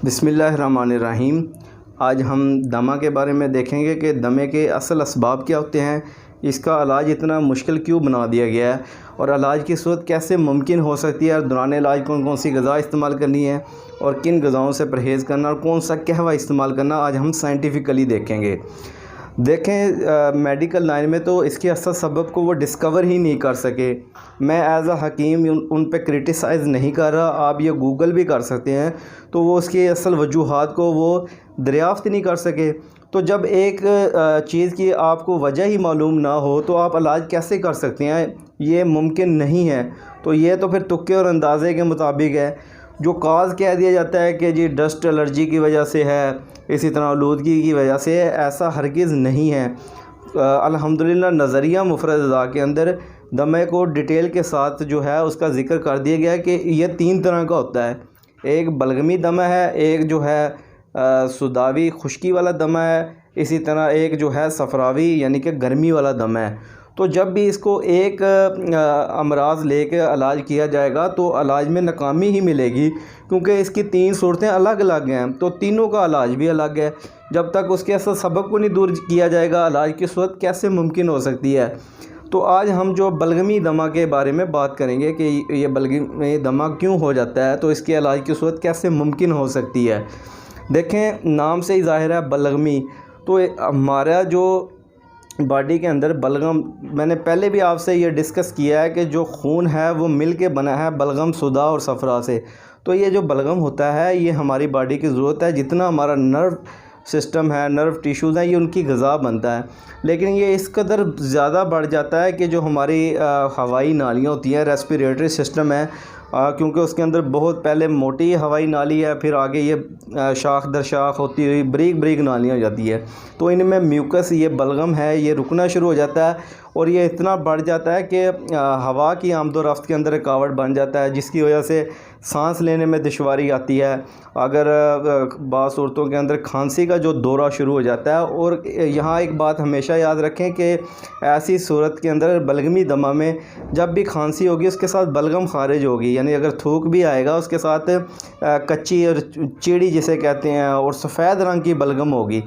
बिस्मिल्लाहिर्रहमानिर्रहीम। आज हम दमा के बारे में देखेंगे कि दमे के असल असबाब क्या होते हैं, इसका इलाज इतना मुश्किल क्यों बना दिया गया है और इलाज की सूरत कैसे मुमकिन हो सकती है और दौरान इलाज कौन कौन सी ग़िज़ा इस्तेमाल करनी है और किन ग़िज़ाओं से परहेज़ करना और कौन सा कहवा इस्तेमाल करना, आज हम साइंटिफिकली देखेंगे। देखें मेडिकल लाइन में तो इसके असल सबब को वो डिस्कवर ही नहीं कर सके। मैं एज़ अ हकीम उन पे क्रिटिसाइज़ नहीं कर रहा, आप ये गूगल भी कर सकते हैं, तो वो उसके असल वजूहात को वो दरियाफ़्त नहीं कर सके। तो जब एक चीज़ की आपको वजह ही मालूम ना हो तो आप इलाज कैसे कर सकते हैं, ये मुमकिन नहीं है। तो ये तो फिर तुक्के और अंदाज़े के मुताबिक है। जो काज कह दिया जाता है कि जी डस्ट एलर्जी की वजह से है, इसी तरह आलूदगी की वजह से, ऐसा हरगिज़ नहीं है। अल्हम्दुलिल्लाह नज़रिया मुफ़रद अज़ा के अंदर दमे को डिटेल के साथ जो है उसका ज़िक्र कर दिया गया है कि ये 3 तरह का होता है। एक बलगमी दमा है, एक जो है सुदावी खुश्की वाला दमा है, इसी तरह एक जो है सफ़रावी यानी कि गर्मी वाला दमा है। तो जब भी इसको एक अमराज़ लेके इलाज किया जाएगा तो इलाज में नाकामी ही मिलेगी, क्योंकि इसकी 3 सूरतें अलग अलग हैं, तो तीनों का इलाज भी अलग है। जब तक उसके असल सबब को नहीं दूर किया जाएगा, इलाज की सूरत कैसे मुमकिन हो सकती है। तो आज हम जो बलगमी दमा के बारे में बात करेंगे कि ये बलगमी दमा क्यों हो जाता है, तो इसके इलाज की सूरत कैसे मुमकिन हो सकती है। देखें, नाम से ही ज़ाहिर है बलगमी, तो हमारा जो बॉडी के अंदर बलगम, मैंने पहले भी आपसे ये डिस्कस किया है कि जो खून है वो मिल के बना है बलगम, सुदा और सफ़रा से। तो ये जो बलगम होता है ये हमारी बॉडी की ज़रूरत है, जितना हमारा नर्व सिस्टम है, नर्व टिश्यूज़ हैं, ये उनकी ग़िज़ा बनता है। लेकिन ये इस कदर ज़्यादा बढ़ जाता है कि जो हमारी हवाई नालियाँ होती हैं, रेस्पिरेटरी सिस्टम है, क्योंकि उसके अंदर बहुत पहले मोटी हवाई नाली है, फिर आगे ये शाख दर शाख होती हुई बारीक बारीक नालियाँ हो जाती है। तो इनमें म्यूकस, ये बलगम है, ये रुकना शुरू हो जाता है और ये इतना बढ़ जाता है कि हवा की आमदोरफ्त के अंदर रुकावट बन जाता है, जिसकी वजह से सांस लेने में दुश्वारी आती है। अगर बाज़ सूरतों के अंदर खांसी का जो दौरा शुरू हो जाता है। और यहाँ एक बात हमेशा याद रखें कि ऐसी सूरत के अंदर बलगमी दमा में जब भी खांसी होगी उसके साथ बलगम खारिज होगी, यानी अगर थूक भी आएगा उसके साथ कच्ची और चीड़ी जिसे कहते हैं और सफ़ेद रंग की बलगम होगी।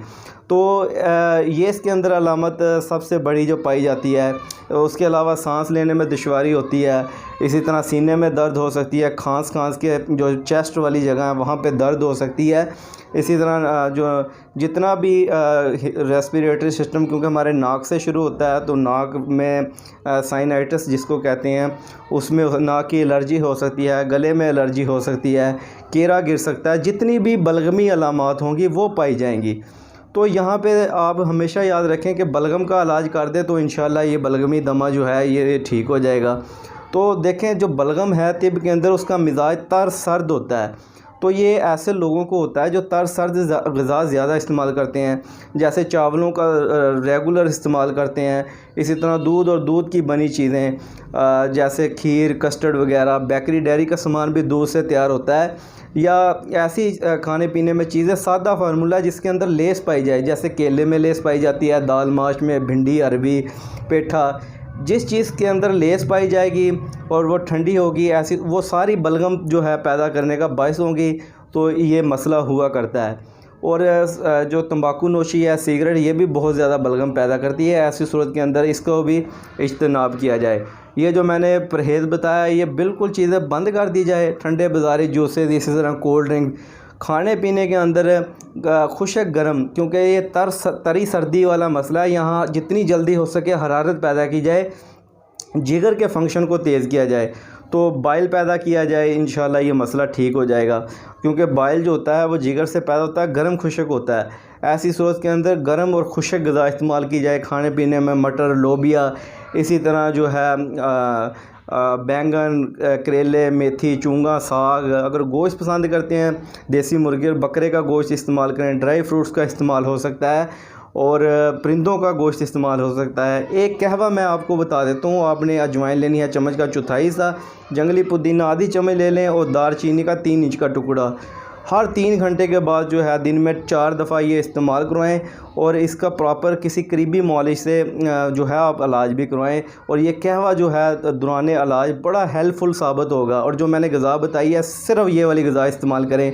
तो ये इसके अंदर अलामत सबसे बड़ी जो पाई जाती है। उसके अलावा सांस लेने में दुश्वारी होती है, इसी तरह सीने में दर्द हो सकती है, खांस के जो चेस्ट वाली जगह है वहाँ पे दर्द हो सकती है। इसी तरह जो जितना भी रेस्पिरेटरी सिस्टम, क्योंकि हमारे नाक से शुरू होता है, तो नाक में साइनाइटिस जिसको कहते हैं, उसमें नाक की एलर्जी हो सकती है, गले में एलर्जी हो सकती है, केरा गिर सकता है, जितनी भी बलगमी अलामात होंगी वो पाई जाएंगी। तो यहाँ पे आप हमेशा याद रखें कि बलगम का इलाज कर दे तो इंशाल्लाह ये बलगमी दमा जो है ये ठीक हो जाएगा। तो देखें, जो बलगम है तिब के अंदर उसका मिजाज तर सर्द होता है। तो ये ऐसे लोगों को होता है जो तर सर्द ग़िज़ा ज़्यादा इस्तेमाल करते हैं, जैसे चावलों का रेगुलर इस्तेमाल करते हैं, इसी तरह दूध और दूध की बनी चीज़ें जैसे खीर, कस्टर्ड वगैरह, बेकरी डेयरी का सामान भी दूध से तैयार होता है, या ऐसी खाने पीने में चीज़ें, सादा फार्मूला जिसके अंदर लेस पाई जाए, जैसे केले में लेस पाई जाती है, दाल माश में, भिंडी, अरबी, पेठा, जिस चीज़ के अंदर लेस पाई जाएगी और वो ठंडी होगी, ऐसी वो सारी बलगम जो है पैदा करने का बायस होंगी। तो ये मसला हुआ करता है। और जो तंबाकू नोशी है, सिगरेट, ये भी बहुत ज़्यादा बलगम पैदा करती है। ऐसी सूरत के अंदर इसको भी इज्तनाब किया जाए। ये जो मैंने परहेज़ बताया, ये बिल्कुल चीज़ें बंद कर दी जाए, ठंडे बाज़ारी जूसेस, इसी तरह कोल्ड ड्रिंक, खाने पीने के अंदर खुशक गर्म, क्योंकि ये तरी सर्दी वाला मसला है। यहाँ जितनी जल्दी हो सके हरारत पैदा की जाए, जिगर के फंक्शन को तेज़ किया जाए, तो बाइल पैदा किया जाए, इंशाल्लाह ये मसला ठीक हो जाएगा। क्योंकि बाइल जो होता है वो जिगर से पैदा होता है, गर्म खुशक होता है। ऐसी सूरत के अंदर गर्म और खुशक ग़िज़ा इस्तेमाल की जाए खाने पीने में, मटर, लोबिया, इसी तरह जो है बैंगन, करेले, मेथी, चूंगा, साग। अगर गोश्त पसंद करते हैं, देसी मुर्गे और बकरे का गोश्त इस्तेमाल करें, ड्राई फ्रूट्स का इस्तेमाल हो सकता है और परिंदों का गोश्त इस्तेमाल हो सकता है। एक कहवा मैं आपको बता देता हूँ, आपने अजवाइन लेनी है चम्मच का चौथाई सा, जंगली पुदीना आधी चम्मच ले लें और दारचीनी का 3 इंच का टुकड़ा, हर 3 घंटे के बाद जो है दिन में 4 दफ़ा ये इस्तेमाल करवाएं और इसका प्रॉपर किसी करीबी मालिश से जो है आप इलाज भी करवाएं। और ये कहवा जो है दौरान इलाज बड़ा हेल्पफुल साबित होगा। और जो मैंने ग़िज़ा बताई है सिर्फ ये वाली ग़िज़ा इस्तेमाल करें,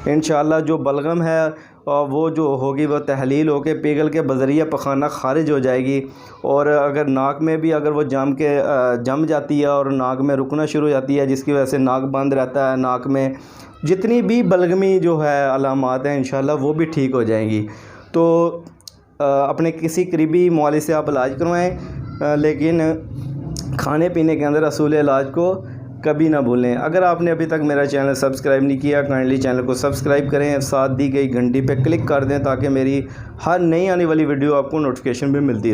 इंशाल्लाह जो बलगम है वो जो होगी वो तहलील होकर पिघल के बज़रिया पखाना ख़ारिज हो जाएगी। और अगर नाक में भी अगर वो जम जाती है और नाक में रुकना शुरू हो जाती है, जिसकी वजह से नाक बंद रहता है, नाक में जितनी भी बलगमी जो है अलामात हैं इंशाल्लाह वो भी ठीक हो जाएंगी। तो अपने किसी करीबी मुआलिज से आप इलाज करवाएं, लेकिन खाने पीने के अंदर असूल इलाज को कभी ना भूलें। अगर आपने अभी तक मेरा चैनल सब्सक्राइब नहीं किया, काइंडली चैनल को सब्सक्राइब करें, साथ दी गई घंटी पे क्लिक कर दें ताकि मेरी हर नई आने वाली वीडियो आपको नोटिफिकेशन भी मिलती रहे।